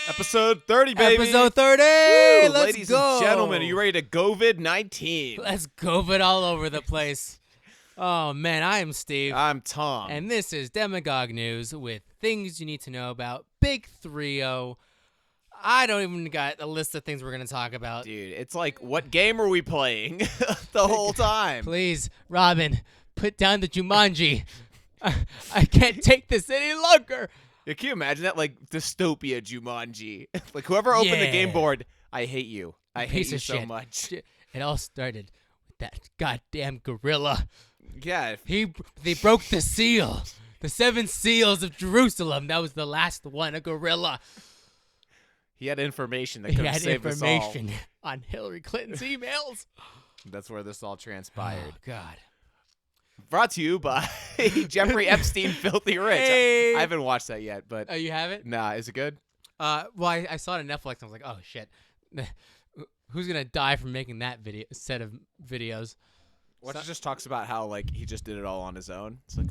Episode 30, baby. Episode 30. Woo! Let's Ladies go. and gentlemen, are you ready to COVID-19? Let's COVID all over the place. Oh, man, I am Steve. I'm Tom. And this is Demagogue News with things you need to know about Big 3-0. I don't even got a list of things we're going to talk about. Dude, it's like, what game are we playing the whole time? Please, Robin, put down the Jumanji. I can't take this any longer. Yeah, can you imagine that? Like, dystopia Jumanji. Like, whoever opened the game board, I hate you. I hate you so much. It all started with that goddamn gorilla. Yeah. They broke the seal. The 7 seals of Jerusalem. That was the last one, a gorilla. He had information that could have saved us all. He had information on Hillary Clinton's emails. That's where this all transpired. Oh, God. Brought to you by Jeffrey Epstein, Filthy Rich. Hey. I haven't watched that yet, but... Oh, you haven't? Nah, is it good? Well, I saw it on Netflix, and I was like, oh, shit. Who's going to die from making that set of videos? Which just talks about how, like, he just did it all on his own. It's like,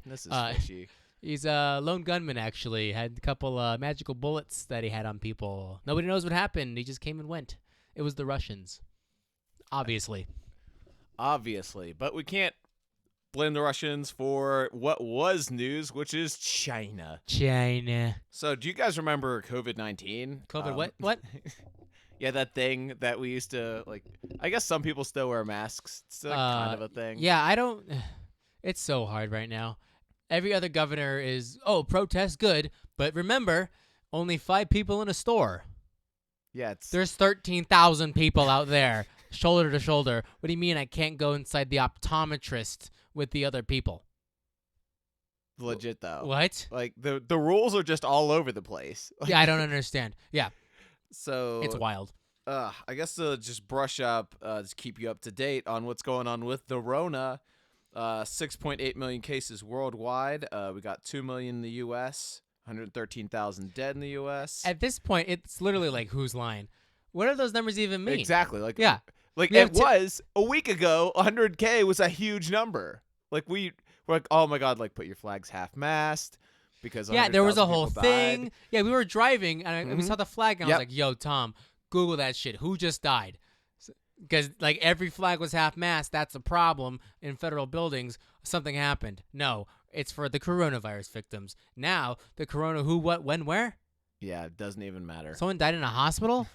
this is fishy. He's a lone gunman, actually. Had a couple magical bullets that he had on people. Nobody knows what happened. He just came and went. It was the Russians. Obviously. But we can't blame the Russians for what was news, which is China. So do you guys remember COVID-19? What? Yeah, that thing that we used to, like, I guess some people still wear masks. It's kind of a thing. Yeah, I don't. It's so hard right now. Every other governor is, protest good, but remember, only 5 people in a store. Yeah, There's 13,000 people out there, shoulder to shoulder. What do you mean I can't go inside the optometrist with the other people? Legit, though. What? Like, the rules are just all over the place. Yeah, I don't understand. Yeah. So It's wild. I guess to just brush up, just keep you up to date on what's going on with the Rona. 6.8 million cases worldwide. We got 2 million in the U.S., 113,000 dead in the U.S. At this point, it's literally like, who's lying? What do those numbers even mean? Exactly. Like, yeah. Like, We it have was a week ago, 100K was a huge number. Like, we're like, oh my God, like, put your flags half-mast. Because there was a whole people thing. died. Yeah, we were driving, and we saw the flag, and I was like, yo, Tom, Google that shit. Who just died? Because, like, every flag was half-mast. That's a problem in federal buildings. Something happened. No, it's for the coronavirus victims. Now, the corona who, what, when, where? Yeah, it doesn't even matter. Someone died in a hospital?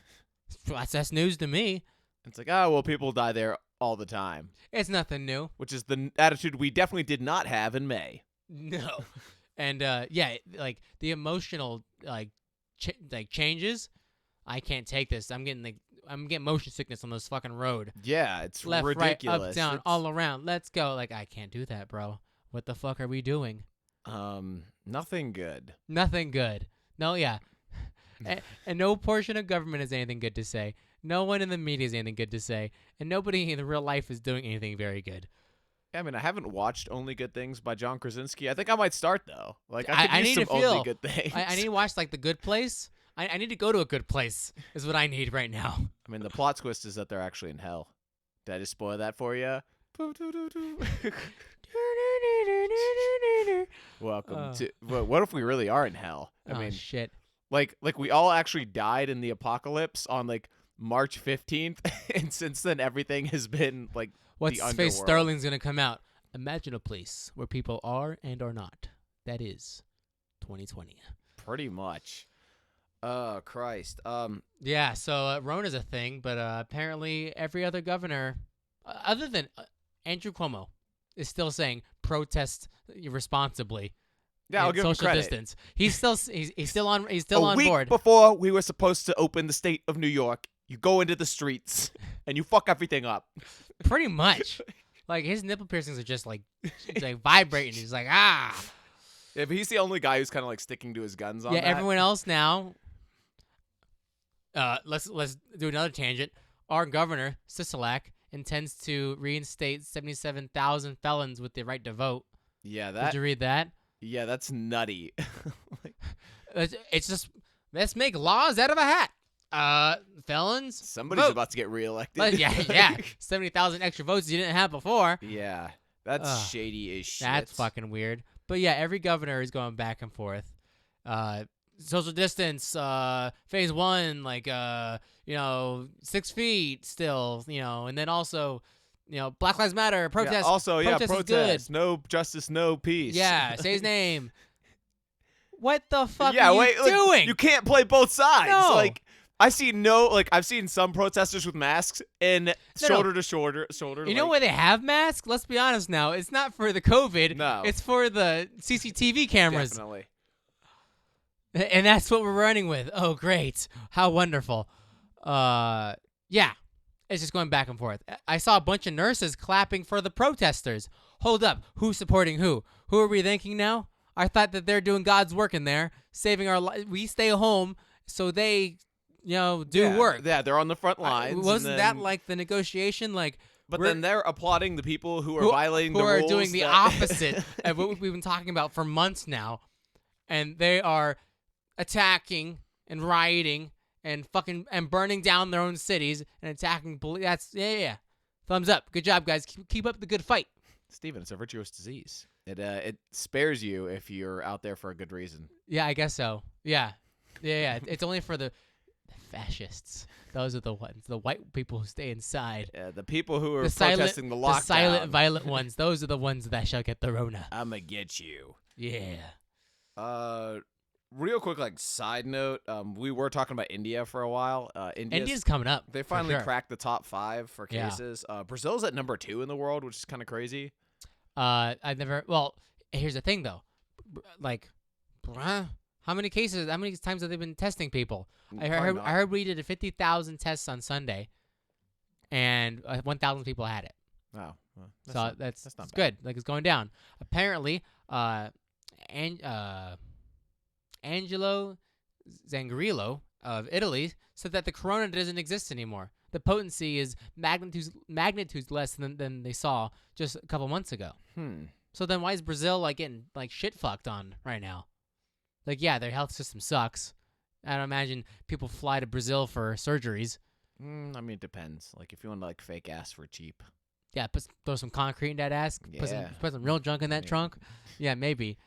That's news to me. It's like, oh, well, people die there all the time. It's nothing new. Which is the attitude we definitely did not have in May. No. And, like, the emotional, changes, I can't take this. I'm getting motion sickness on this fucking road. Yeah, it's left, ridiculous. right, up, down, all around. Let's go. Like, I can't do that, bro. What the fuck are we doing? Nothing good. Nothing good. No, yeah. and no portion of government has anything good to say. No one in the media has anything good to say. And nobody in the real life is doing anything very good. I mean, I haven't watched Only Good Things by John Krasinski. I think I might start, though. Like, I could I use need some to feel, Only Good Things. I need to watch, like, The Good Place. I need to go to a good place is what I need right now. I mean, the plot twist is that they're actually in hell. Did I just spoil that for you? Welcome to... Well, what if we really are in hell? I mean, shit. Like we all actually died in the apocalypse on, like, March 15th, and since then everything has been, like, What's the his underworld. face Sterling's going to come out. Imagine a place where people are and are not. That is 2020. Pretty much. Oh, Christ. Yeah, so Rona's a thing, but apparently every other governor, other than Andrew Cuomo, is still saying protest responsibly. Yeah, I'll give him social credit. distance. He's still on a board. week before we were supposed to open the state of New York, you go into the streets and you fuck everything up. Pretty much. Like, his nipple piercings are just like vibrating. He's like, ah. Yeah, but he's the only guy who's kind of like sticking to his guns on that. Everyone else now. Let's do another tangent. Our governor, Sisolak, intends to reinstate 77,000 felons with the right to vote. Yeah, Did you read that? Yeah, that's nutty. It's just, let's make laws out of a hat. Felons. Somebody's vote. about to get reelected. Yeah. 70,000 extra votes you didn't have before. Yeah, that's shady as shit. That's fucking weird. But yeah, every governor is going back and forth. social distance, phase 1, like 6 feet still, and then also, Black Lives Matter, protest. Also, protest is good. protest. No justice, no peace. Yeah, say his name. What the fuck are you doing? You can't play both sides. No. Like, I've seen some protesters with masks and shoulder to shoulder. You know why they have masks? Let's be honest now. It's not for the COVID. No. It's for the CCTV cameras. Definitely. And that's what we're running with. Oh, great. How wonderful. Yeah. It's just going back and forth. I saw a bunch of nurses clapping for the protesters. Hold up. Who's supporting who? Who are we thinking now? I thought that they're doing God's work in there, saving our lives. We stay home so they, do work. Yeah, they're on the front lines. Wasn't that like the negotiation? But then they're applauding the people who are violating the rules. Who are doing the opposite of what we've been talking about for months now. And they are attacking and rioting and burning down their own cities and attacking police. That's yeah. Thumbs up. Good job, guys. Keep up the good fight. Steven, it's a virtuous disease. It spares you if you're out there for a good reason. Yeah, I guess so. Yeah. It's only for the fascists. Those are the ones. The white people who stay inside. Yeah, the people who are protesting the lockdown. The silent, violent ones. Those are the ones that shall get the Rona. I'ma get you. Yeah. Real quick, side note, we were talking about India for a while. India's coming up. They finally sure. cracked the top 5 for cases. Brazil's at number 2 in the world, which is kind of crazy. I've never. Well, here's the thing though. How many cases? How many times have they been testing people? I heard we did 50,000 tests on Sunday, and 1,000 people had it. Oh, well, that's not bad. Good. It's going down. Apparently, Angelo Zangrillo of Italy said that the corona doesn't exist anymore. The potency is magnitudes less than they saw just a couple months ago. So then why is Brazil getting shit fucked on right now? Their health system sucks. I don't imagine people fly to Brazil for surgeries. I mean, it depends. If you want fake ass for cheap. Yeah, throw some concrete in that ass. Yeah. Put some real junk in that trunk. Yeah, maybe.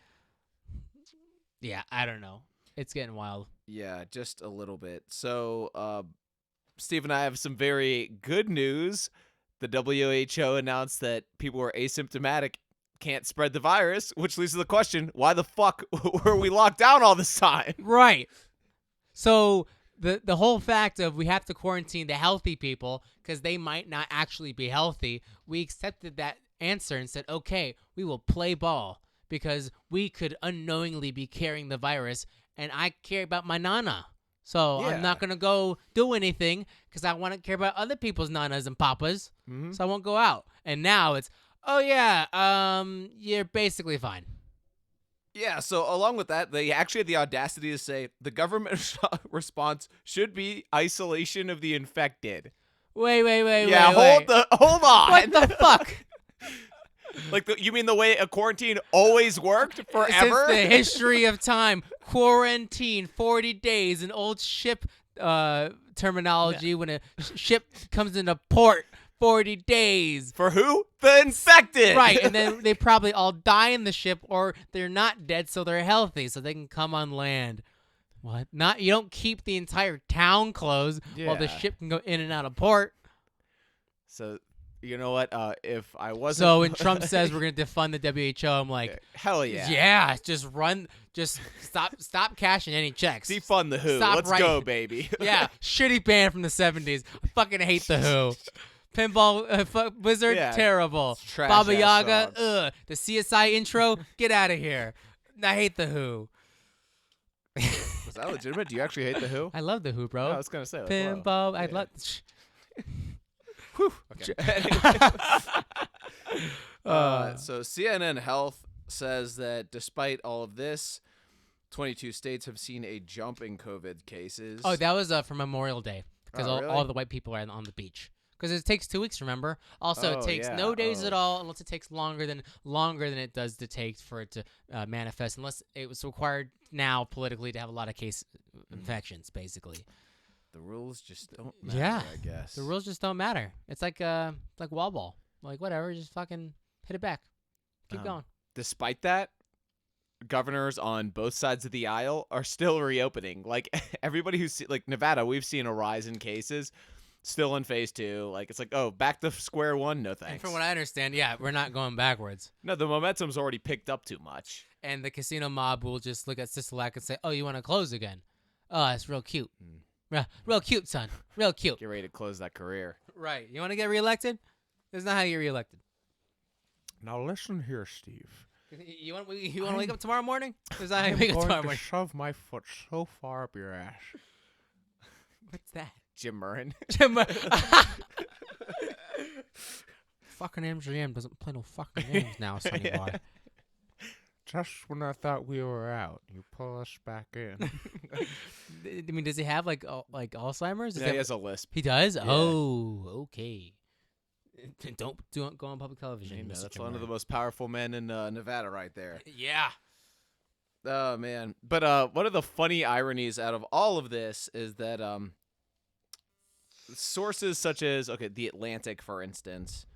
Yeah, I don't know. It's getting wild. Yeah, just a little bit. So, Steve and I have some very good news. The WHO announced that people who are asymptomatic can't spread the virus, which leads to the question, why the fuck were we locked down all this time? Right. So the whole fact of we have to quarantine the healthy people because they might not actually be healthy, we accepted that answer and said, okay, we will play ball because we could unknowingly be carrying the virus, and I care about my nana. So I'm not going to go do anything because I want to care about other people's nanas and papas, so I won't go out. And now it's, oh, yeah, you're basically fine. Yeah, so along with that, they actually had the audacity to say the government response should be isolation of the infected. Wait. Yeah, hold on. What the fuck? You mean the way a quarantine always worked forever? Since the history of time, quarantine 40 days, an old ship terminology when a ship comes into port. 40 days. For who? The infected. Right, and then they probably all die in the ship, or they're not dead, so they're healthy, so they can come on land. What? You don't keep the entire town closed while the ship can go in and out of port. So, you know what? If I wasn't... So when Trump says we're going to defund the WHO, I'm like... Hell yeah. Yeah, just stop cashing any checks. Defund the WHO. Let's go, baby. Yeah, shitty band from the 70s. I fucking hate the WHO. Pinball Wizard, terrible. Baba Yaga, the CSI intro, get out of here. I hate the Who. Was that legitimate? Do you actually hate the Who? I love the Who, bro. No, I was gonna say Pinball. I love. Whew. Okay. So CNN Health says that despite all of this, 22 states have seen a jump in COVID cases. Oh, that was for Memorial Day because really? all the white people are on the beach. Because it takes 2 weeks, remember? Also, it takes no days at all unless it takes longer than it does to take for it to manifest, unless it was required now politically to have a lot of case infections, basically. The rules just don't matter, I guess. The rules just don't matter. It's like wall ball. Whatever, just fucking hit it back. Keep going. Despite that, governors on both sides of the aisle are still reopening. Like everybody who's like Nevada, we've seen a rise in cases. Still in phase 2. Like it's like, oh, back to square one. No thanks. And from what I understand, yeah, we're not going backwards. No, the momentum's already picked up too much. And the casino mob will just look at Sisolak and say, "Oh, you want to close again? Oh, that's real cute. Real cute, son. Real cute. Get ready to close that career. Right. You want to get reelected? That's not how you get reelected. Now listen here, Steve. You want to wake up tomorrow morning? Is that how you wake up tomorrow morning? Shove my foot so far up your ass. What's that? Jim Murrin. Fucking MGM doesn't play no fucking games now, sonny boy. Just when I thought we were out, you pull us back in. I mean, does he have like Alzheimer's? Yeah, he has a lisp. He does? Yeah. Oh, okay. Don't go on public television. That's one of the most powerful men in Nevada right there. Yeah. Oh, man. But one of the funny ironies out of all of this is that sources such as, The Atlantic, for instance,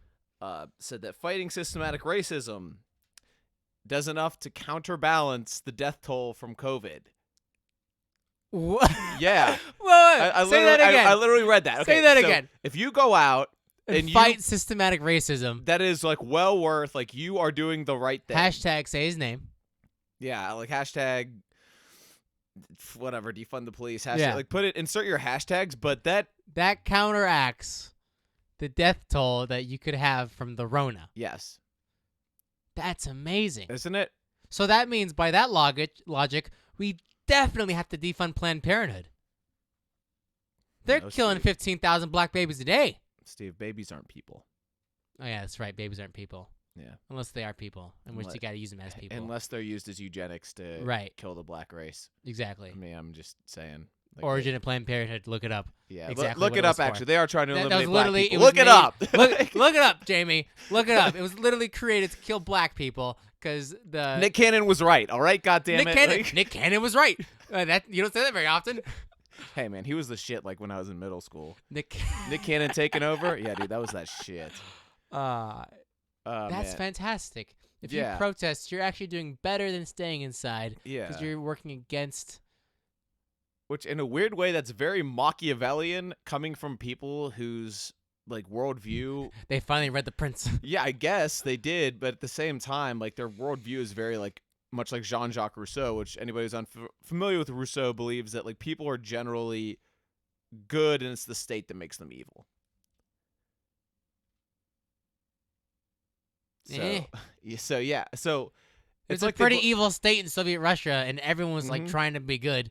said that fighting systematic racism does enough to counterbalance the death toll from COVID. What? Yeah. Whoa, say that again. I literally read that. Okay, say that so again. If you go out and fight systematic racism, that is like well worth, like you are doing the right thing. Hashtag say his name. Yeah, like hashtag whatever, defund the police. Hashtag, Yeah. like insert your hashtags, but that counteracts the death toll that you could have from the Rona. yes. That's amazing. Isn't it? So that means by that logic, we definitely have to defund Planned Parenthood. They're No, killing Steve. 15,000 black babies a day. Steve, babies aren't people. Oh, yeah, that's right. Babies aren't people. Yeah. Unless they are people, in which you got to use them as people. Unless they're used as eugenics to kill the black race. Exactly. I mean, I'm just saying. Like, Origin of Planned Parenthood. Look it up. Yeah, exactly. Look what it up. Actually, they are trying to eliminate was literally, black people. Look it up. look it up, Jamie. Look it up. It was literally created to kill black people because the Nick Cannon was right. All right, goddamn it. Nick Cannon was right. That you don't say that very often. Hey man, he was the shit. Like when I was in middle school. Nick Cannon taking over. Yeah, dude, that was that shit. That's man. fantastic. If you Yeah. protest, you're actually doing better than staying inside. Yeah. Because you're working against. Which, in a weird way, that's very Machiavellian, coming from people whose like worldview. They finally read The Prince. Yeah, I guess they did, but at the same time, like their worldview is very like much like Jean-Jacques Rousseau, which anybody who's familiar with Rousseau believes that like people are generally good, and it's the state that makes them evil. So It's like a pretty evil state in Soviet Russia, and everyone was like trying to be good.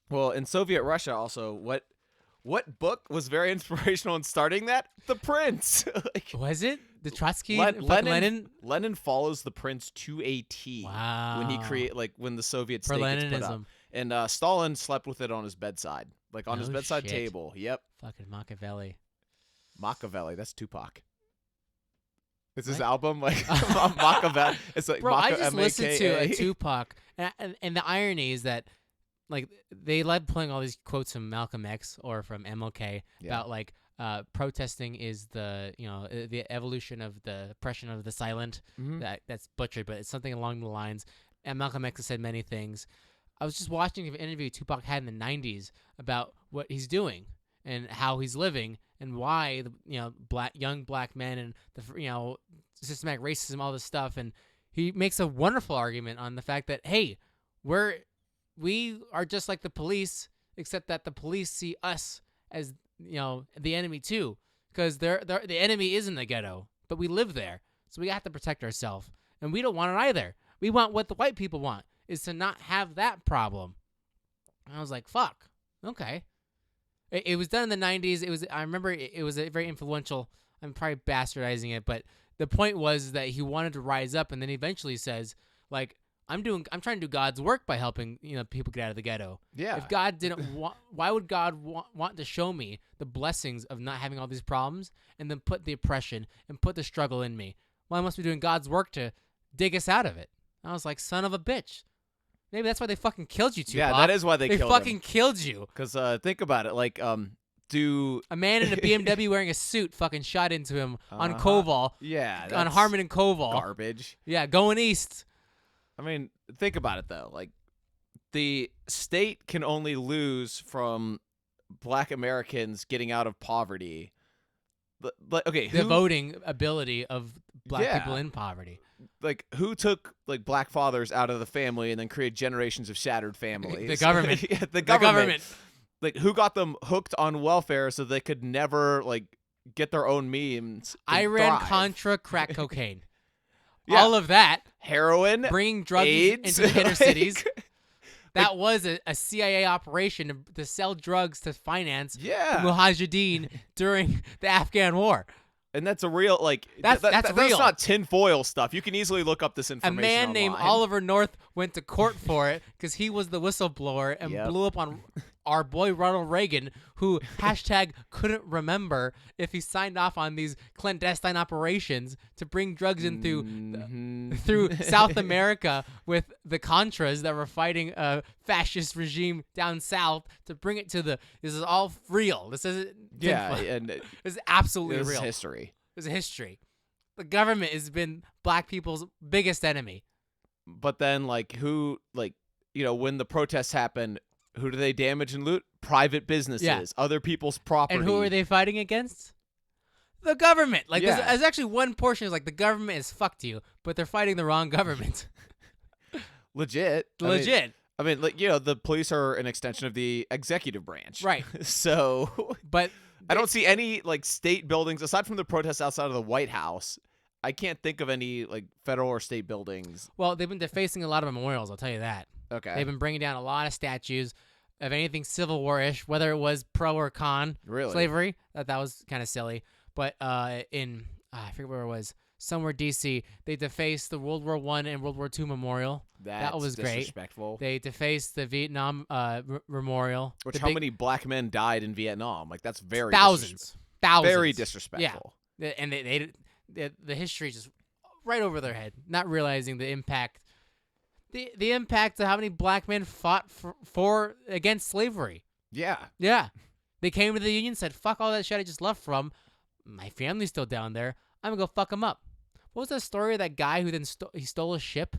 Well, in Soviet Russia, also, what book was very inspirational in starting that? The Prince. Like, Was it the Trotsky? Lenin follows the Prince to a T. Wow. When he when the Soviet For state gets put up, Leninism. and Stalin slept with it on his bedside, like on his No bedside shit. table. Yep. Fucking Machiavelli. Machiavelli. That's Tupac. It's his What? album, like Machiavelli. It's like Bro, I just listened to a M-A-K-A. Tupac, and the irony is that, like, they love playing all these quotes from Malcolm X or from MLK about like protesting is the the evolution of the oppression of the silent. That's butchered, but it's something along the lines. And Malcolm X has said many things. I was just watching an interview Tupac had in the '90s about what he's doing and how he's living and why the young black men and the systematic racism, all this stuff. And he makes a wonderful argument on the fact that, hey, we are just like the police, except that the police see us as the enemy too, because the enemy is in the ghetto, but we live there, so we have to protect ourselves, and we don't want it either. We want what the white people want, is to not have that problem. And I was like, fuck, okay. It was done in the 90s. I remember it was a very influential. I'm probably bastardizing it, but the point was that he wanted to rise up, and then eventually says, like, I'm trying to do God's work by helping people get out of the ghetto. Yeah. If God didn't want, why would God want to show me the blessings of not having all these problems, and then put the oppression and put the struggle in me? Well, I must be doing God's work to dig us out of it. I was like, son of a bitch. Maybe that's why they fucking killed you, Tupac. Yeah, that is why they killed fucking him. killed you. Because think about it, like do a man in a BMW wearing a suit fucking shot into him on Koval. Yeah, On that's Harmon and Koval. garbage. Yeah, going east. I mean, think about it though. Like, the state can only lose from Black Americans getting out of poverty. But okay, The who? voting ability of black people Yeah. in poverty. Like, who took like black fathers out of the family and then created generations of shattered families? The government. Yeah, the The government. government. Like, who got them hooked on welfare so they could never like get their own memes? And Iran, thrive? Contra, crack cocaine. Yeah. All of that, Heroin, bringing drugs AIDS, into the inner like- cities. That was a CIA operation to sell drugs to finance Yeah, Mujahideen during the Afghan War. and that's a real like That's that's real. not tinfoil stuff. You can easily look up this A information. man named online. Oliver North went to court for it because he was the whistleblower and Yep. blew up on our boy Ronald Reagan, who hashtag couldn't remember if he signed off on these clandestine operations to bring drugs in Mhm. through South America with the Contras that were fighting a fascist regime down south to bring it to the. This is all real. This isn't. Yeah, tinfoil. and This is absolutely this is real. history. This is history. The government has been black people's biggest enemy. But then, like, who, like, when the protests happen, who do they damage and loot? Private businesses, other people's property. And who are they fighting against? The government. Like, Yeah. there's actually one portion is like the government has fucked you, but they're fighting the wrong government. Legit. Legit. I mean, like, the police are an extension of the executive branch. Right. So But I don't see any, like, state buildings, aside from the protests outside of the White House. I can't think of any, like, federal or state buildings. well, they've been defacing a lot of memorials, I'll tell you that. Okay. They've been bringing down a lot of statues of anything Civil War-ish, whether it was pro or con Really? slavery. That was kind of silly. But I forget where it was, somewhere D.C., they defaced the World War I and World War II memorial. That's was great. disrespectful. They defaced the Vietnam memorial. Which, the how big- many black men died in Vietnam? Like, that's very Thousands. Very disrespectful. And the history just right over their head, not realizing the impact. The impact of how many black men fought for against slavery. Yeah. Yeah. They came to the Union, said, fuck all that shit I just left from. My family's still down there. I'm going to go fuck them up. What was the story of that guy who then he stole a ship?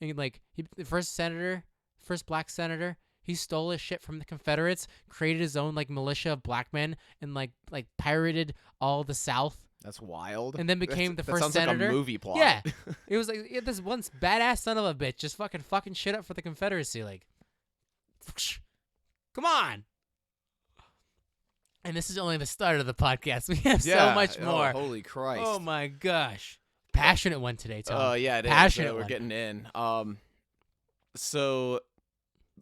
And the first black senator, he stole his ship from the Confederates, created his own like militia of black men, and like pirated all the South. That's wild. And then became the that first sounds senator. like a movie plot. Yeah. It was like this once badass son of a bitch just fucking shit up for the Confederacy. Like, come on. And this is only the start of the podcast. We have so much more. Oh, holy Christ. Oh my gosh. Passionate one today, Tom. Oh, yeah, it is. Passionate We're one. getting in. So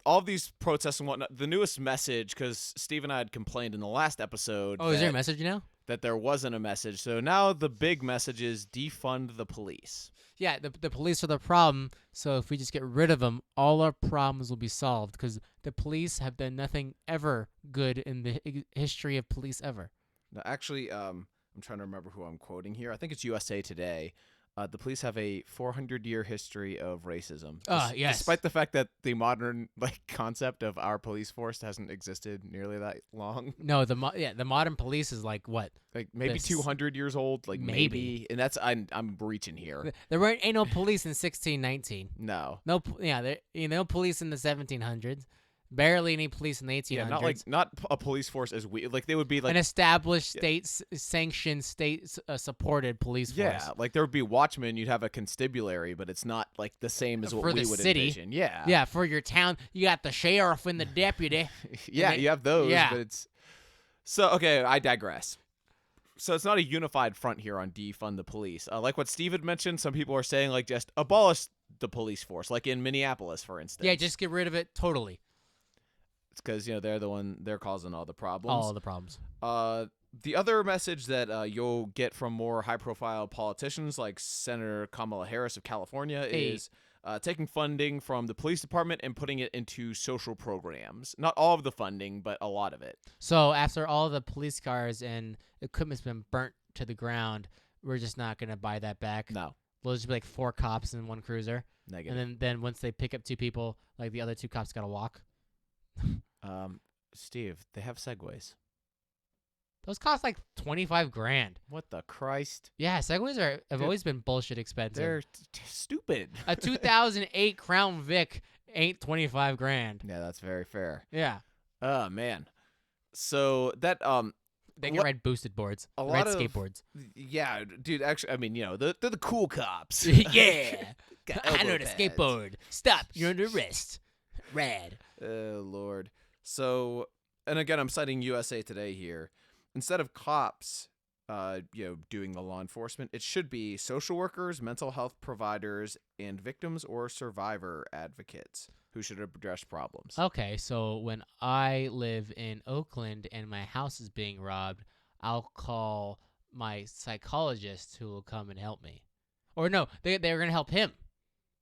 all of these protests and whatnot, the newest message, because Steve and I had complained in the last episode Oh, is there a message now? that there wasn't a message. So now the big message is defund the police. Yeah, the police are the problem. So if we just get rid of them, all our problems will be solved because the police have done nothing ever good in the history of police ever. Now, actually, I'm trying to remember who I'm quoting here. I think it's USA Today. The police have a 400-year history of racism. Yes. Despite the fact that the modern concept of our police force hasn't existed nearly that long. No, the modern police is like what? Like maybe This- 200 years old, like Maybe. and that's I'm reaching here. There ain't no police in 1619. No. No, there no police in the 1700s. Barely any police in the 1800s. Yeah, not a police force as we like they would be like an established state-sanctioned, state-supported police force. yeah, like there would be watchmen, you'd have a constabulary, but it's not like the same as what For we the would city. envision. Yeah. Yeah, for your town, you got the sheriff and the deputy. Yeah, they- you have those, yeah. but it's so okay, I digress. So it's not a unified front here on defund the police. Like what Steve had mentioned, some people are saying like just abolish the police force, like in Minneapolis, for instance. Yeah, just get rid of it totally. It's because they're causing all the problems. All the problems. The other message that you'll get from more high-profile politicians like Senator Kamala Harris of California is taking funding from the police department and putting it into social programs. Not all of the funding, but a lot of it. So after all the police cars and equipment's been burnt to the ground, we're just not gonna buy that back. No, We'll just be like 4 cops in one cruiser, negative. and then once they pick up 2 people, like the other 2 cops gotta walk. Steve, they have segways. Those cost like 25 grand. What the Christ? Yeah, Segways have Dude, always been bullshit expensive. They're stupid. A 2008 Crown Vic ain't 25 grand. Yeah, that's very fair. Yeah. Oh man. So that They can ride boosted boards. a Ride lot of skateboards. Yeah, dude. Actually, I mean, they're the cool cops. Yeah. Got I know elbow the pads. skateboard. Stop. You're under arrest. Rad. Oh Lord. So, and again, I'm citing USA Today here. Instead of cops, doing the law enforcement, it should be social workers, mental health providers, and victims or survivor advocates who should address problems. Okay, so when I live in Oakland and my house is being robbed, I'll call my psychologist who will come and help me. Or no, they're going to help him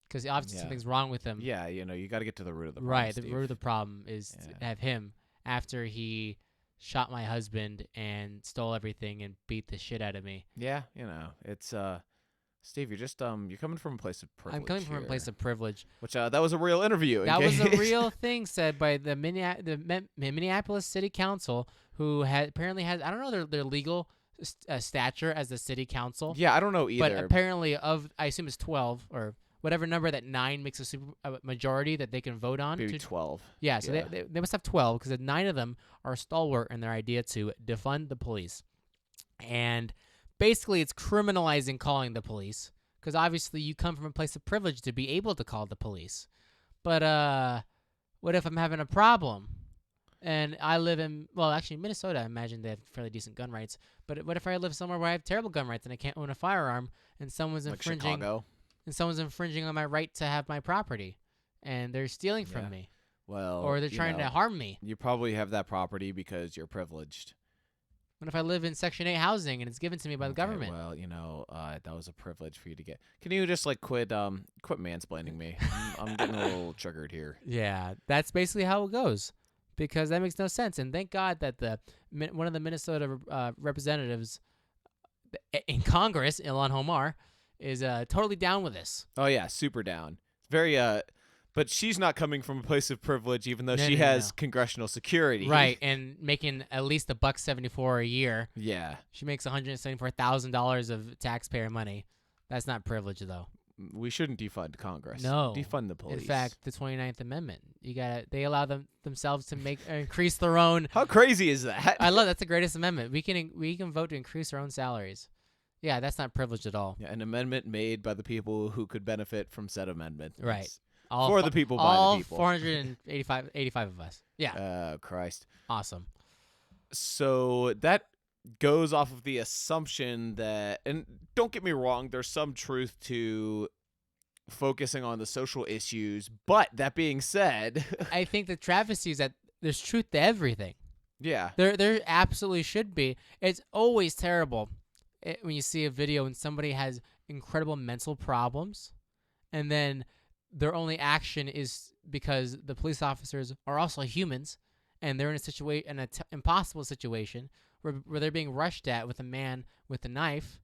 because obviously Yeah. something's wrong with him. Yeah, you got to get to the root of the problem. Right, the Steve. root of the problem is to Yeah. have him after he shot my husband and stole everything and beat the shit out of me. Yeah, it's Steve, you're just you're coming from a place of privilege. I'm coming from a place of privilege. which that was a real interview. That was a real thing said by the Minneapolis City Council, who apparently has, I don't know their legal stature as the city council. Yeah, I don't know either. But apparently I assume it's 12 or whatever number that 9 makes a majority that they can vote on. Maybe 12. Yeah, so Yeah. they must have 12 because 9 of them are stalwart in their idea to defund the police. And basically it's criminalizing calling the police because obviously you come from a place of privilege to be able to call the police. But what if I'm having a problem? And I live in, well, actually, Minnesota, I imagine they have fairly decent gun rights. But what if I live somewhere where I have terrible gun rights and I can't own a firearm and someone's Like infringing Chicago. on my right to have my property and they're stealing from Yeah. me Well, or they're trying to harm me? You probably have that property because you're privileged. What if I live in Section 8 housing and it's given to me by the Okay, government? Well, that was a privilege for you to get. Can you just quit mansplaining me? I'm getting a little triggered here. Yeah, that's basically how it goes because that makes no sense. And thank God that one of the Minnesota representatives in Congress, Ilhan Omar, is totally down with this. Oh yeah, super down. Very but she's not coming from a place of privilege, even though No, she no, no, has no. congressional security. Right, and making at least $174 a year. Yeah. She makes $174,000 of taxpayer money. That's not privilege, though. We shouldn't defund Congress. No. Defund the police. In fact, the 29th Amendment, they allow themselves to increase their own. How crazy is that? I love that's the greatest amendment. We can vote to increase our own salaries. Yeah, that's not privileged at all. Yeah, an amendment made by the people who could benefit from said amendment. Right. It's All for the people, by all the people. 485 of us. Yeah. Oh, Christ. Awesome. So that goes off of the assumption that, and don't get me wrong, there's some truth to focusing on the social issues. But that being said, I think the travesty is that there's truth to everything. yeah. There absolutely should be. It's always terrible when you see a video and somebody has incredible mental problems, and then their only action is because the police officers are also humans, and they're in an impossible situation where they're being rushed at with a man with a knife.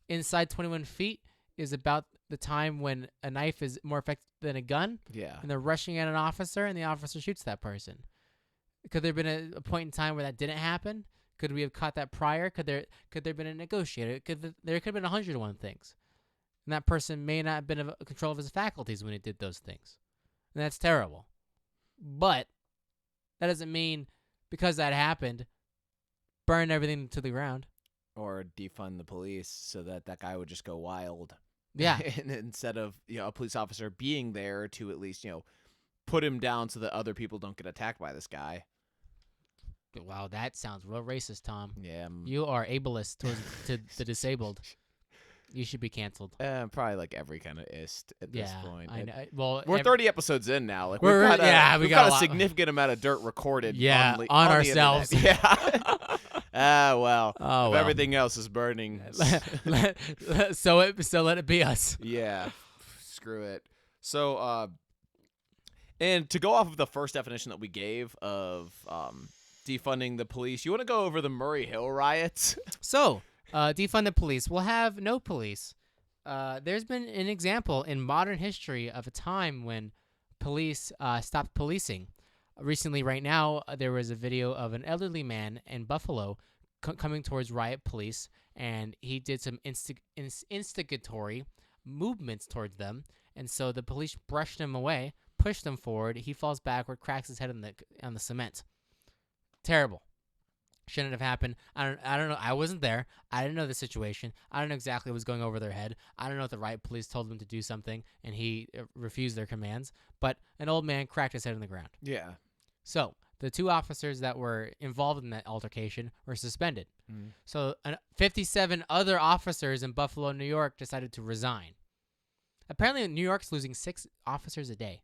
Inside 21 feet is about the time when a knife is more effective than a gun, Yeah. and they're rushing at an officer, and the officer shoots that person. Could there have been a point in time where that didn't happen? Could we have caught that prior? Could there have been a negotiator? There could have been 101 things. And that person may not have been in control of his faculties when he did those things. And that's terrible. But that doesn't mean because that happened, burn everything to the ground. Or defund the police so that guy would just go wild. Yeah. And instead of, a police officer being there to at least, put him down so that other people don't get attacked by this guy. Wow, that sounds real racist, Tom. Yeah. You are ableist towards to the disabled. You should be canceled. Probably like every kind of ist at this point. I know. Well, We're 30 episodes in now. Like We're- we've got yeah, we we've got got a a lot. significant amount of dirt recorded. Yeah, on on the ourselves. internet. Yeah. Well. Oh, If well. everything else is burning. so let it be us. Yeah. Screw it. So, and to go off of the first definition that we gave of defunding the police, you want to go over the Murray Hill riots? So, defund the police. We'll have no police. There's been an example in modern history of a time when police stopped policing. Recently, right now, there was a video of an elderly man in Buffalo coming towards riot police, and he did some instigatory movements towards them, and so the police brushed him away, pushed him forward. He falls backward, cracks his head on the cement. Terrible. Shouldn't have happened. I don't know. I wasn't there. I didn't know the situation. I don't know exactly what was going over their head. I don't know if the riot police told him to do something and he refused their commands. But an old man cracked his head on the ground. Yeah. So the 2 officers that were involved in that altercation were suspended. So 57 other officers in Buffalo, New York decided to resign. Apparently, New York's losing 6 officers a day.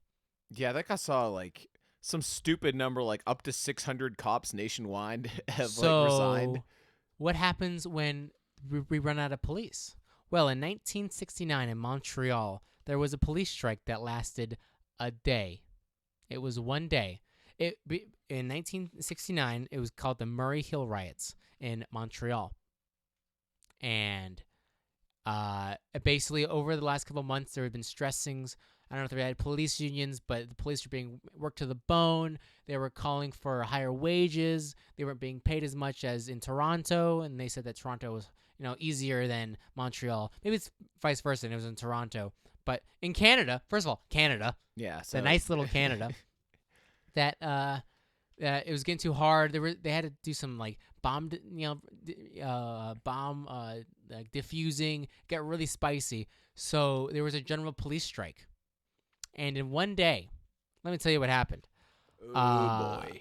Yeah, I think I saw like some stupid number, like up to 600 cops nationwide have resigned. What happens when we run out of police? Well, in 1969 in Montreal, there was a police strike that lasted a day. It was one day. In 1969, it was called the Murray Hill Riots in Montreal. And basically, over the last couple of months, there have been stressings. I don't know if they had police unions, but the police were being worked to the bone. They were calling for higher wages. They weren't being paid as much as in Toronto, and they said that Toronto was, easier than Montreal. Maybe it's vice versa, and it was in Toronto. But in Canada, first of all, Canada, so the nice little Canada, that it was getting too hard. They had to do some like bomb diffusing, get really spicy. So there was a general police strike. And in one day, let me tell you what happened. Oh, boy.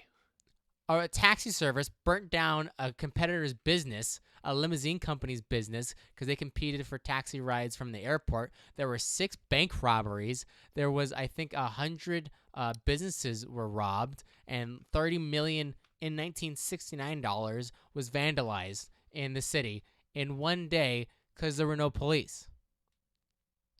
A taxi service burnt down a competitor's business, a limousine company's business, because they competed for taxi rides from the airport. There were 6 bank robberies. There was, I think, 100 businesses were robbed, and $30 million in 1969 dollars was vandalized in the city in one day because there were no police.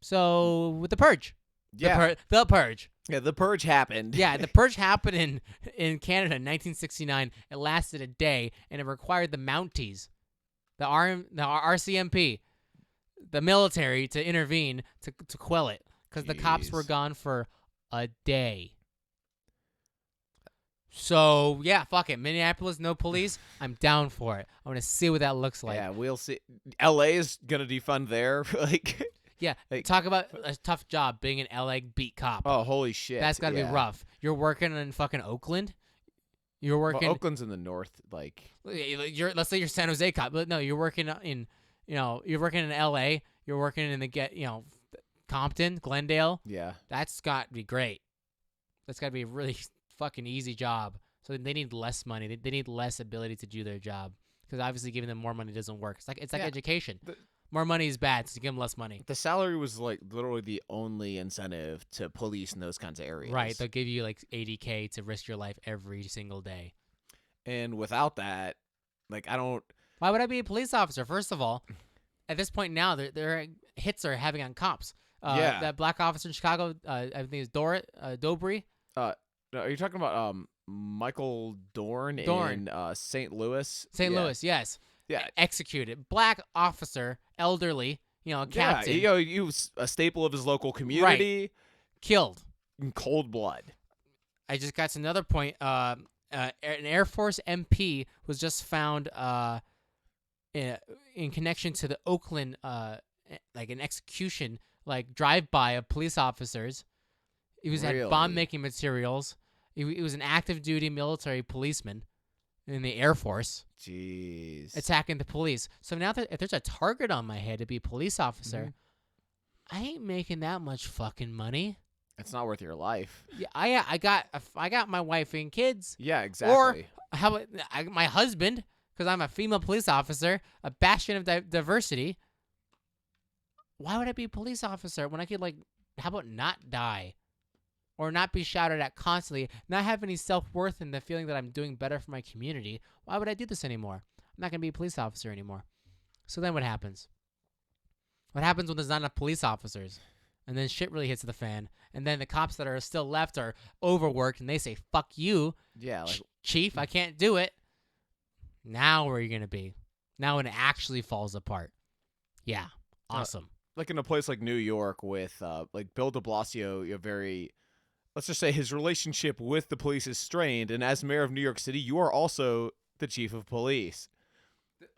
So, with the purge. Yeah. The purge. Yeah, the purge happened. Yeah, the purge happened in Canada in 1969. It lasted a day, and it required the Mounties, the RCMP, the military to intervene to quell it because the cops were gone for a day. So, yeah, fuck it. Minneapolis, no police. I'm down for it. I want to see what that looks like. Yeah, we'll see. LA is going to defund there. Yeah, talk about a tough job being an LA beat cop. Oh, holy shit. That's got to be rough. You're working in fucking Oakland? You're working... Well, Oakland's in the north, let's say you're San Jose cop, but no, you're working in, you're working in LA, you're working in Compton, Glendale. Yeah. That's got to be great. That's got to be a really fucking easy job. So they need less money. They need less ability to do their job because obviously giving them more money doesn't work. It's like education. More money is bad, so give them less money. The salary was like literally the only incentive to police in those kinds of areas. Right. They'll give you like $80K to risk your life every single day. And without that, I don't... Why would I be a police officer? First of all, at this point now, their hits are having on cops. That black officer in Chicago, I think it's Dobry. Are you talking about Michael Dorn in St. Louis? St. Louis, yes. Yeah. Executed. Black officer, elderly, captain. Yeah, he was a staple of his local community. Right. Killed. In cold blood. I just got to another point. An Air Force MP was just found in connection to the Oakland, an execution, drive-by of police officers. He had bomb-making materials. He was an active-duty military policeman in the Air Force. Jeez. Attacking the police. So now if there's a target on my head to be a police officer, I ain't making that much fucking money. It's not worth your life. Yeah, I got my wife and kids. Yeah, exactly. Or how about my husband, because I'm a female police officer, a bastion of diversity. Why would I be a police officer when I could how about not die? Or not be shouted at constantly, not have any self-worth in the feeling that I'm doing better for my community. Why would I do this anymore? I'm not going to be a police officer anymore. So then what happens? What happens when there's not enough police officers? And then shit really hits the fan. And then the cops that are still left are overworked, and they say, fuck you, chief, I can't do it. Now where are you going to be? Now when it actually falls apart. Yeah, awesome. In a place like New York with Bill de Blasio, let's just say his relationship with the police is strained, and as mayor of New York City, you are also the chief of police.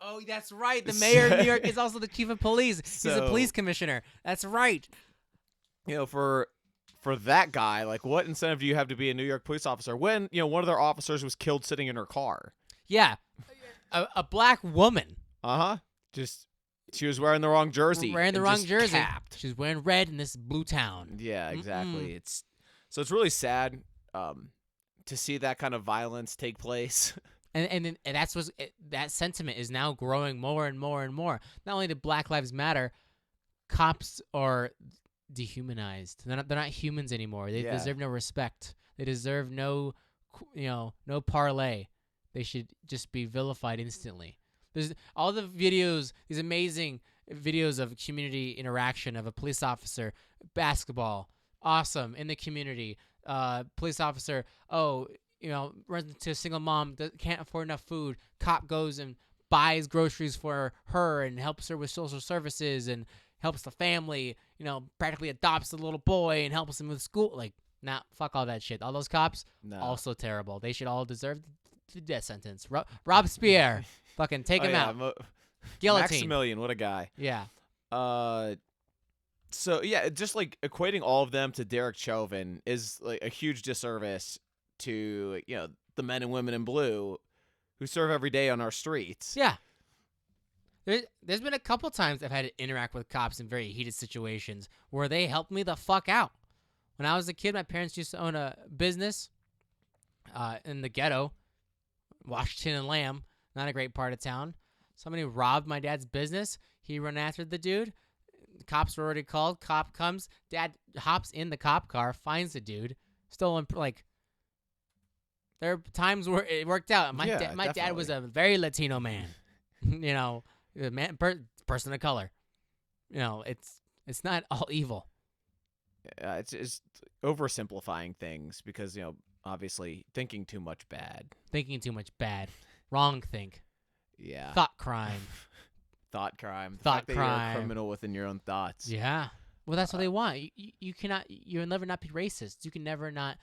Oh, that's right. The mayor of New York is also the chief of police. He's a So- police commissioner. That's right. You know, for that guy, like, what incentive do you have to be a New York police officer when, you know, one of their officers was killed sitting in her car? Yeah. A black woman. Just she was wearing the wrong jersey. Wearing the and wrong just jersey. capped. She's wearing red in this blue town. Yeah, exactly. It's really sad to see that kind of violence take place. And that's that sentiment is now growing more and more and more. Not only do Black Lives Matter, cops are dehumanized. They're not humans anymore. They Yeah. deserve no respect. They deserve no parlay. They should just be vilified instantly. There's all the videos, these amazing videos of community interaction of a police officer, basketball, awesome in the community. Police officer, runs into a single mom that can't afford enough food. Cop goes and buys groceries for her and helps her with social services and helps the family. Practically adopts the little boy and helps him with school. Like, nah, fuck all that shit. All those cops, No. also terrible. They should all deserve the death sentence. Robespierre, fucking take him out. Guillotine. Maximilian, what a guy. Yeah. So yeah, just like equating all of them to Derek Chauvin is like a huge disservice to, you know, the men and women in blue who serve every day on our streets. Yeah. There's been a couple times I've had to interact with cops in very heated situations where they helped me the fuck out. When I was a kid, my parents used to own a business in the ghetto, Washington and Lamb, not a great part of town. Somebody robbed my dad's business. He ran after the dude. The cops were already called. Cop comes. Dad hops in the cop car, finds the dude. Stolen, like, there are times where it worked out. My dad was a very Latino man. A man, person of color. It's not all evil. It's oversimplifying things because, you know, obviously thinking too much bad. Thinking too much bad. Wrong think. Yeah. Thought crime. Thought crime. The Thought fact that crime. you're a criminal within your own thoughts. Yeah. Well, that's what they want. You'll never not be racist. You can never not,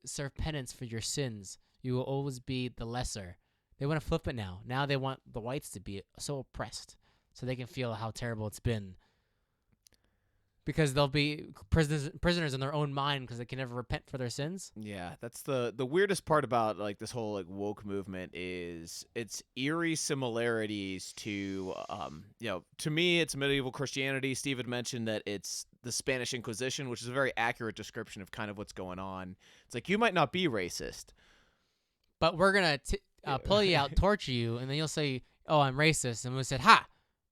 serve penance for your sins. You will always be the lesser. They want to flip it now. Now they want the whites to be so oppressed so they can feel how terrible it's been. Because they'll be prisoners in their own mind because they can never repent for their sins. Yeah, that's the weirdest part about like this whole like woke movement is its eerie similarities to to me it's medieval Christianity. Steve had mentioned that it's the Spanish Inquisition, which is a very accurate description of kind of what's going on. It's like you might not be racist, but we're gonna pull you out, torture you, and then you'll say, "Oh, I'm racist," and we said, "Ha,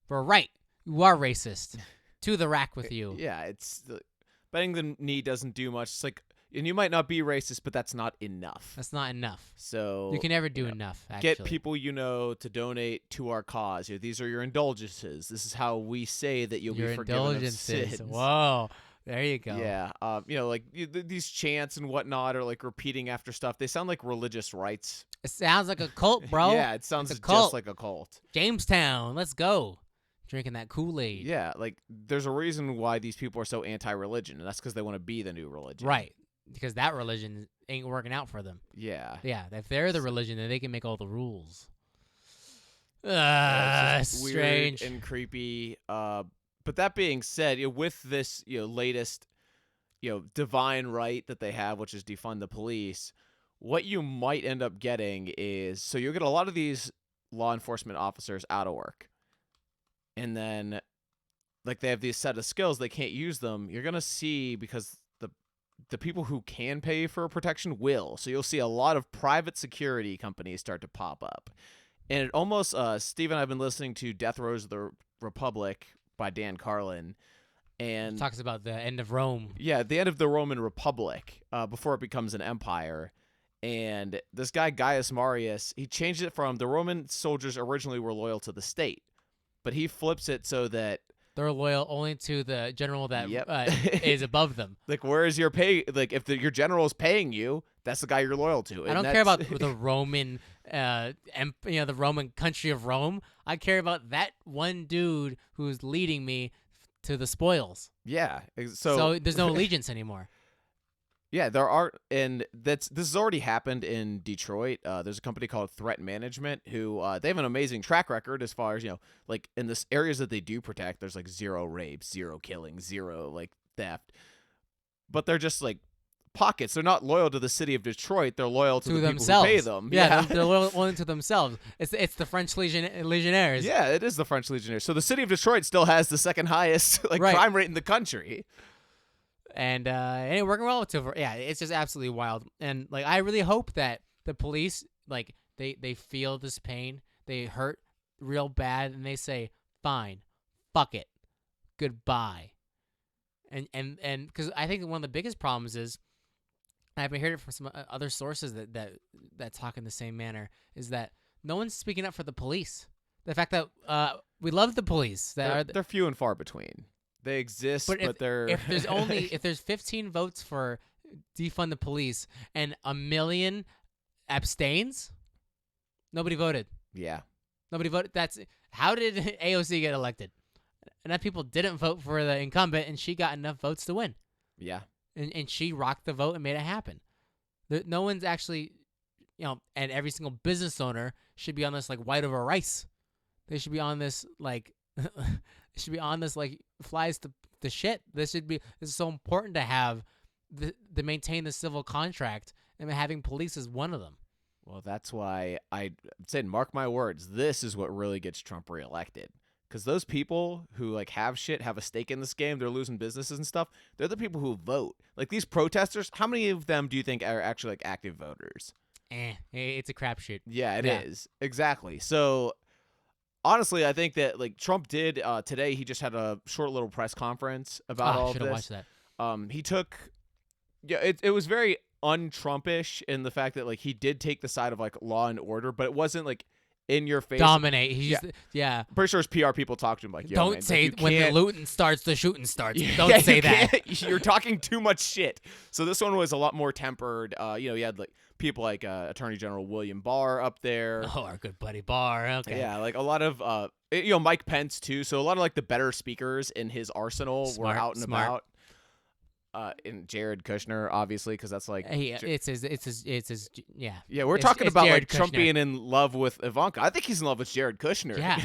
we're right. You are racist." To the rack with you. Yeah, it's bending the knee doesn't do much. It's like, and you might not be racist, but that's not enough. That's not enough. So you can never do enough. Actually. Get people to donate to our cause. These are your indulgences. This is how we say that you'll be forgiven of sins. Whoa, there you go. Yeah, these chants and whatnot are like repeating after stuff. They sound like religious rites. It sounds like a cult, bro. Yeah, it sounds just like a cult. Jamestown, let's go. Drinking that Kool-Aid. Yeah, like there's a reason why these people are so anti-religion, and that's because they want to be the new religion. Right, because that religion ain't working out for them. Yeah. Yeah, if they're the religion, then they can make all the rules. It's strange weird and creepy. But that being said, with this latest divine right that they have, which is defund the police, what you might end up getting is so you'll get a lot of these law enforcement officers out of work. And then, like, they have these set of skills, they can't use them. You're going to see, because the people who can pay for protection will. So you'll see a lot of private security companies start to pop up. And it almost, Steve and I have been listening to Death Rows of the Republic by Dan Carlin. And it talks about the end of Rome. Yeah, the end of the Roman Republic before it becomes an empire. And this guy, Gaius Marius, he changed it from the Roman soldiers originally were loyal to the state. But he flips it so that they're loyal only to the general that is above them. Like, where is your pay? Like, if your general is paying you, that's the guy you're loyal to. I don't care about the Roman, the Roman country of Rome. I care about that one dude who's leading me to the spoils. Yeah. So there's no allegiance anymore. Yeah, there are, and this has already happened in Detroit. There's a company called Threat Management who they have an amazing track record as far as like in this areas that they do protect. There's like 0 rapes, 0 killings, 0 like theft, but they're just like pockets. They're not loyal to the city of Detroit. They're loyal to the themselves. people who pay them. Yeah, they're loyal only to themselves. It's the French Legionnaires. Yeah, it is the French Legionnaires. So the city of Detroit still has the second highest crime rate in the country. And it working well too. Yeah, it's just absolutely wild. And like, I really hope that the police like they feel this pain, they hurt real bad, and they say, "Fine, fuck it, goodbye." And because I think one of the biggest problems is, I've been hearing it from some other sources that talk in the same manner, is that no one's speaking up for the police. The fact that we love the police, they're few and far between. They exist, but they're if there's 15 votes for defund the police and 1 million abstains, nobody voted. Yeah, nobody voted. How did AOC get elected? And that people didn't vote for the incumbent, and she got enough votes to win. Yeah, and she rocked the vote and made it happen. No one's actually, and every single business owner should be on this like white over rice. They should be on this like. It should be on this like flies to shit. This is so important to have to maintain the civil contract, and having police is one of them. Well, that's why I said, mark my words, this is what really gets Trump reelected. Because those people who like have a stake in this game, they're losing businesses and stuff. They're the people who vote. Like these protesters, how many of them do you think are actually like active voters? It's a crapshoot. Yeah, it is. Exactly. So honestly, I think that like Trump did today. He just had a short little press conference about all of this. I should have watched that. He took, it was very un-Trumpish in the fact that like he did take the side of like law and order, but it wasn't like in your face. Dominate. Yeah. I'm pretty sure his PR people talked to him like, don't man, say like, when the looting starts, the shooting starts. Don't say that. You're talking too much shit. So this one was a lot more tempered. You had like people like Attorney General William Barr up there. Oh, our good buddy Barr. Okay. Yeah, like a lot of Mike Pence too. So a lot of like the better speakers in his arsenal were out and about. And Jared Kushner, obviously, because that's like it's his yeah. Yeah, we're talking about Jared like Kushner. Trump being in love with Ivanka. I think he's in love with Jared Kushner. Yeah,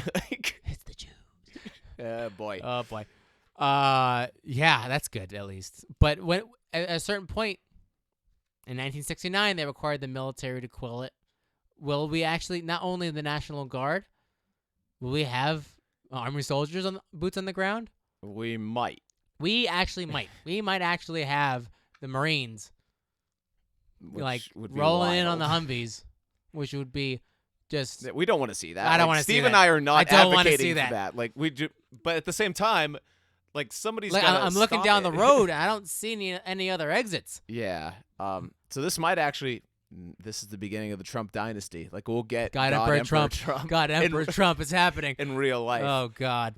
it's the Jews. Boy. Oh boy. Yeah, that's good at least. But when at a certain point in 1969, they required the military to quell it. Will we actually not only the National Guard? Will we have Army soldiers boots on the ground? We might. We actually might. We might actually have the Marines rolling in on the Humvees, which would be just. We don't want to see that. I don't want to see that. Steve and I are not advocating for that. Like but at the same time, like somebody's. I'm looking down the road. I don't see any other exits. Yeah. So this might actually. This is the beginning of the Trump dynasty. Like we'll get God Emperor Trump. God Emperor Trump is happening in real life. Oh God.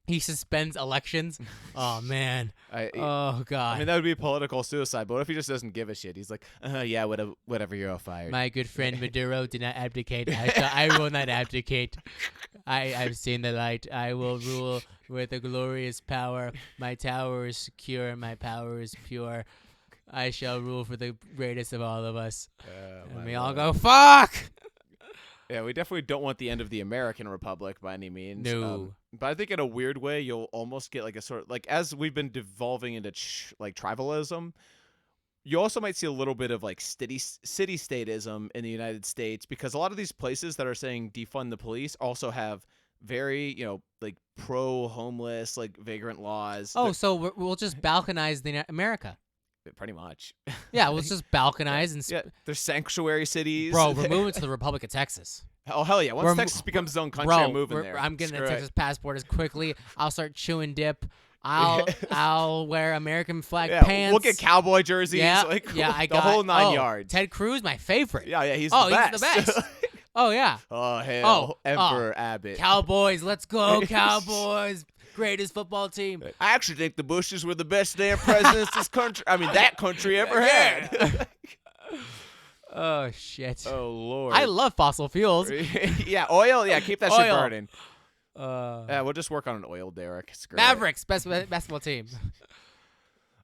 He suspends elections. Oh man. Oh God. I mean that would be political suicide. But what if he just doesn't give a shit? He's like, yeah, whatever. You're all fired. My good friend Maduro did not abdicate. I will not abdicate. I've seen the light. I will rule with a glorious power. My tower is secure. My power is pure. I shall rule for the greatest of all of us. And we all go, fuck! Yeah, we definitely don't want the end of the American Republic by any means. No. But I think in a weird way, you'll almost get like a sort of, like, as we've been devolving into tribalism, you also might see a little bit of like city-statism in the United States, because a lot of these places that are saying defund the police also have very, like pro-homeless, like vagrant laws. Oh, so we'll just balkanize America. Pretty much. Yeah, let's just balkanize and. Yeah, there's sanctuary cities. Bro, we're moving to the Republic of Texas. Oh hell yeah! Once Texas becomes its own country, I'm moving there. I'm getting a Texas passport as quickly. I'll start chewing dip. I'll wear American flag pants. We'll get cowboy jerseys. Yeah, I got the whole 9 yards. Ted Cruz, my favorite. Yeah, he's the best. He's the best. Oh yeah. Oh hell, Emperor Abbott. Cowboys, let's go, Cowboys. Greatest football team. I actually think the Bushes were the best damn presidents that country ever had. Oh shit. Oh Lord. I love fossil fuels. Yeah, oil. Yeah, keep that shit burning. Yeah, we'll just work on an oil derrick. Mavericks, best basketball team.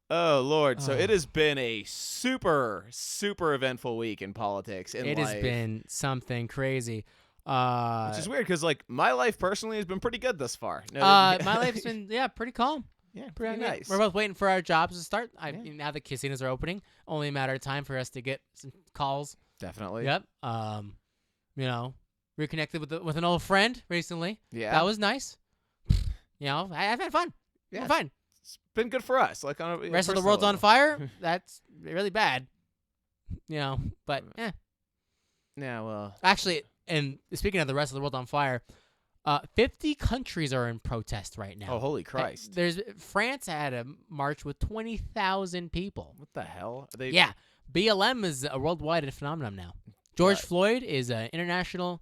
Oh Lord! So it Oh. has been a super, super eventful week in politics and It life. has been something crazy. Which is weird because like my life personally has been pretty good thus far. No, My life's been pretty calm. yeah, pretty nice. We're both waiting for our jobs to start. Yeah. Now the casinos are opening. Only a matter of time for us to get some calls. Definitely. Yep. Reconnected with an old friend recently. Yeah. That was nice. I've had fun. Yeah. I'm fine. It's been good for us. Like on a Rest of the personal world's on level. fire. That's really bad. But Yeah. Well. actually, and speaking of the rest of the world on fire, 50 countries are in protest right now. Oh, holy Christ! There's France had a march with 20,000 people. What the hell? Are they? Yeah, BLM is a worldwide phenomenon now. George Right. Floyd is an international.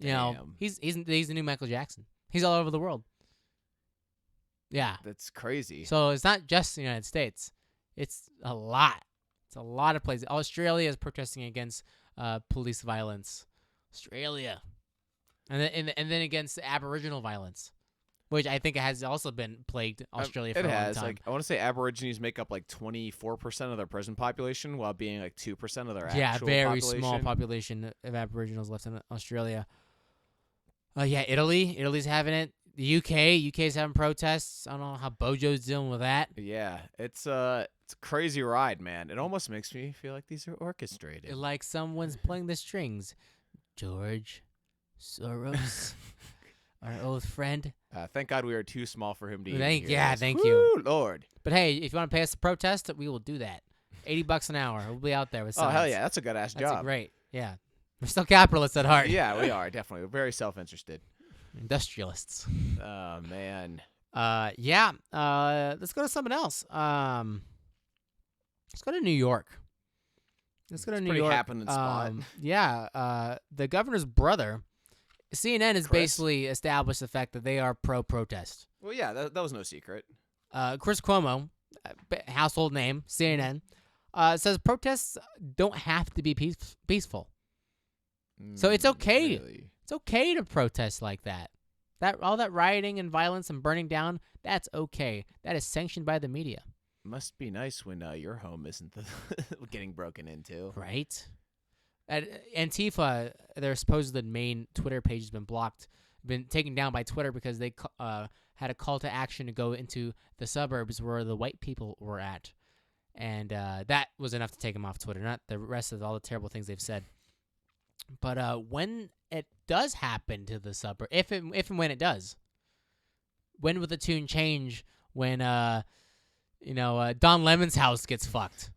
Damn. He's the new Michael Jackson. He's all over the world. Yeah. That's crazy. So it's not just the United States. It's a lot. It's a lot of places. Australia is protesting against police violence. Australia, and then against Aboriginal violence, which I think has also been plagued Australia for it a long has. time. Like I want to say Aborigines make up like 24% of their prison population, while being like 2% of their Yeah, actual very population. small population of Aboriginals left in Australia. Italy's having it. The UK's having protests. I don't know how Bojo's dealing with that. Yeah, it's a crazy ride, man. It almost makes me feel like these are orchestrated. Like someone's playing the strings. George Soros, our old friend. Thank God we are too small for him to even Thank hear this. you. Woo, Lord. But hey, if you want to pay us to protest, we will do that. $80 an hour. We'll be out there with Oh, signs. hell yeah. That's a good-ass That's job. great. Yeah. We're still capitalists at heart. Yeah, we are, definitely. We're very self-interested. Industrialists. Oh, man. Let's go to something else. Let's go to New York. Let's go to New pretty York. happening spot. The governor's brother, CNN has Chris? basically established the fact that they are pro-protest. Well, yeah, that was no secret. Chris Cuomo, household name, CNN, says protests don't have to be peaceful. So it's okay. Really? It's okay to protest like that. All that rioting and violence and burning down, that's okay. That is sanctioned by the media. Must be nice when your home isn't getting broken into. Right? At Antifa, their supposed main Twitter page has been taken down by Twitter because they had a call to action to go into the suburbs where the white people were at. And that was enough to take them off Twitter, not the rest of all the terrible things they've said. But when it does happen to the suburb, if and when it does, when will the tune change when Don Lemon's house gets fucked,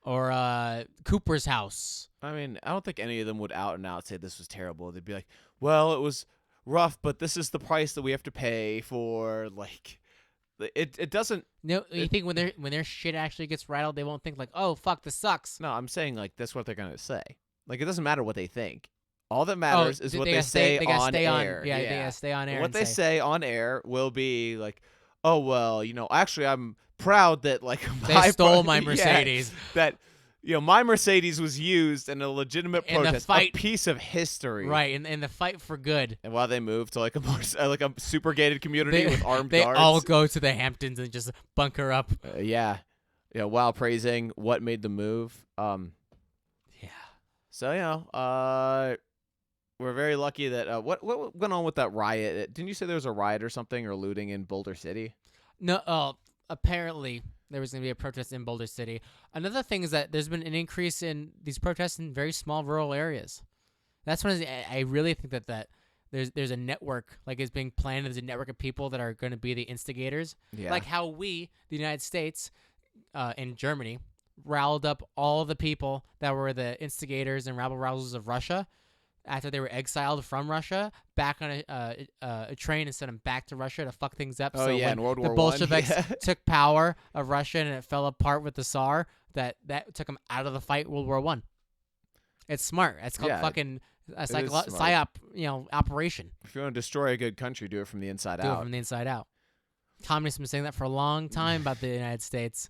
or Cooper's house? I mean, I don't think any of them would out and out say this was terrible. They'd be like, well, it was rough, but this is the price that we have to pay for, like, it doesn't. No, you think when their shit actually gets rattled, they won't think like, oh fuck, this sucks. No, I'm saying like that's what they're gonna say. Like it doesn't matter what they think. All that matters is what they say on air. Yeah, they gotta stay on air. What they say on air will be like, oh well, actually I'm proud that like they stole my Mercedes. That my Mercedes was used in a legitimate In the protest, fight. a piece of history. Right, in the fight for good. And while they move to like a more like a super gated community with armed they guards, all go to the Hamptons and just bunker up. while praising what made the move. Yeah. So we're very lucky that what went on with that riot? Didn't you say there was a riot or something or looting in Boulder City? No, apparently there was going to be a protest in Boulder City. Another thing is that there's been an increase in these protests in very small rural areas. That's when I really think that there's a network, like it's being planned. There's a network of people that are going to be the instigators. Yeah. Like how we, the United States, and Germany, riled up all the people that were the instigators and rabble-rousers of Russia after they were exiled from Russia back on a train and sent them back to Russia to fuck things up. Oh, so yeah, when in World War the I. Bolsheviks Yeah. took power of Russia and it fell apart with the Tsar, that took them out of the fight. World War I. It's smart. It's called fucking a psyop, operation. If you want to destroy a good country, do it from the inside Do it out. from the inside out. Communists have been saying that for a long time about the United States.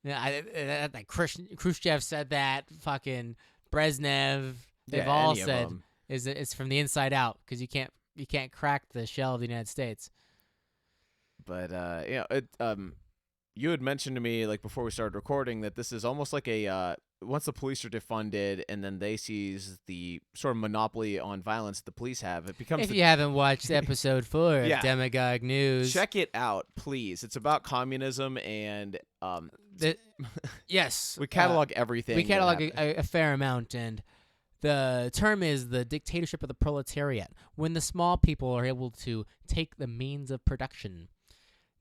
Yeah, Khrushchev said that. Fucking Brezhnev. They've all any of said them. it's from the inside out because you can't crack the shell of the United States. But you had mentioned to me like before we started recording that this is almost like a once the police are defunded and then they seize the sort of monopoly on violence the police have, it becomes. If you haven't watched episode 4 of Yeah. Demagogue News, Check it out, please. It's about communism and yes, we catalog everything. we that catalog happened. a fair amount, and the term is the dictatorship of the proletariat, when the small people are able to take the means of production.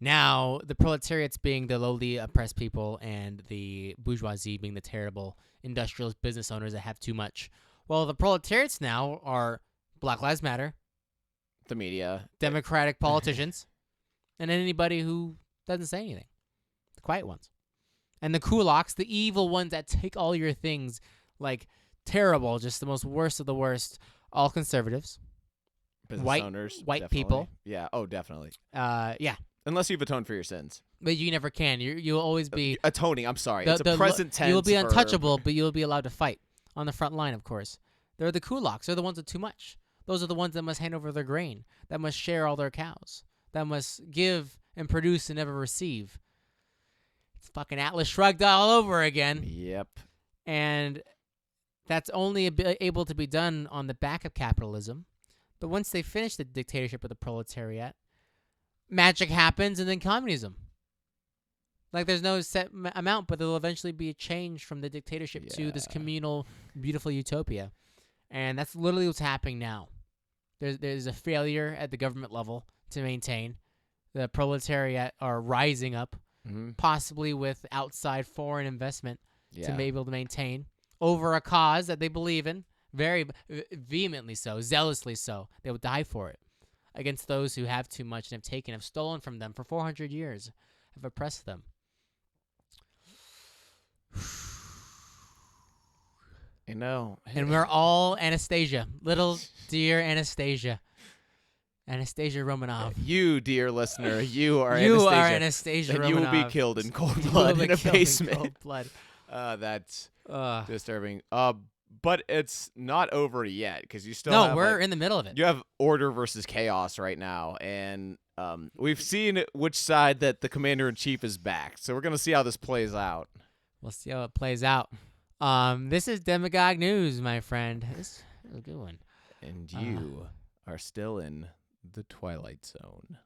Now, the proletariats being the lowly oppressed people and the bourgeoisie being the terrible industrialist business owners that have too much. Well, the proletariats now are Black Lives Matter, The media. Democratic politicians, and anybody who doesn't say anything. The quiet ones. And the kulaks, the evil ones that take all your things, like terrible, just the most worst of the worst, all conservatives. Business owners. White definitely. people. Yeah. Oh, definitely. Yeah. Unless you've atoned for your sins. But you never can. You'll always be Atoning. I'm sorry. It's a present tense. You'll be verb. untouchable, but you'll be allowed to fight on the front line, of course. They're the kulaks. They're the ones with too much. Those are the ones that must hand over their grain, that must share all their cows, that must give and produce and never receive. It's fucking Atlas Shrugged all over again. Yep. And that's only able to be done on the back of capitalism. But once they finish the dictatorship of the proletariat, magic happens and then communism. Like there's no set amount, but there'll eventually be a change from the dictatorship to this communal, beautiful utopia. And that's literally what's happening now. There's a failure at the government level to maintain. The proletariat are rising up, possibly with outside foreign investment to be able to maintain over a cause that they believe in, very vehemently so, zealously so. They would die for it against those who have too much and have stolen from them for 400 years, have oppressed them. You know. And we're all Anastasia, little dear Anastasia. Anastasia Romanov. You, dear listener, you are Anastasia and Romanov. you will be killed in cold blood in a basement. Cold blood. That's disturbing. But it's not over yet because you still have, we're in the middle of it. You have order versus chaos right now, and we've seen which side that the commander-in-chief is back. So we're going to see how this plays out. We'll see how it plays out. This is Demagogue News, my friend. This is a good one. And you are still in the Twilight Zone.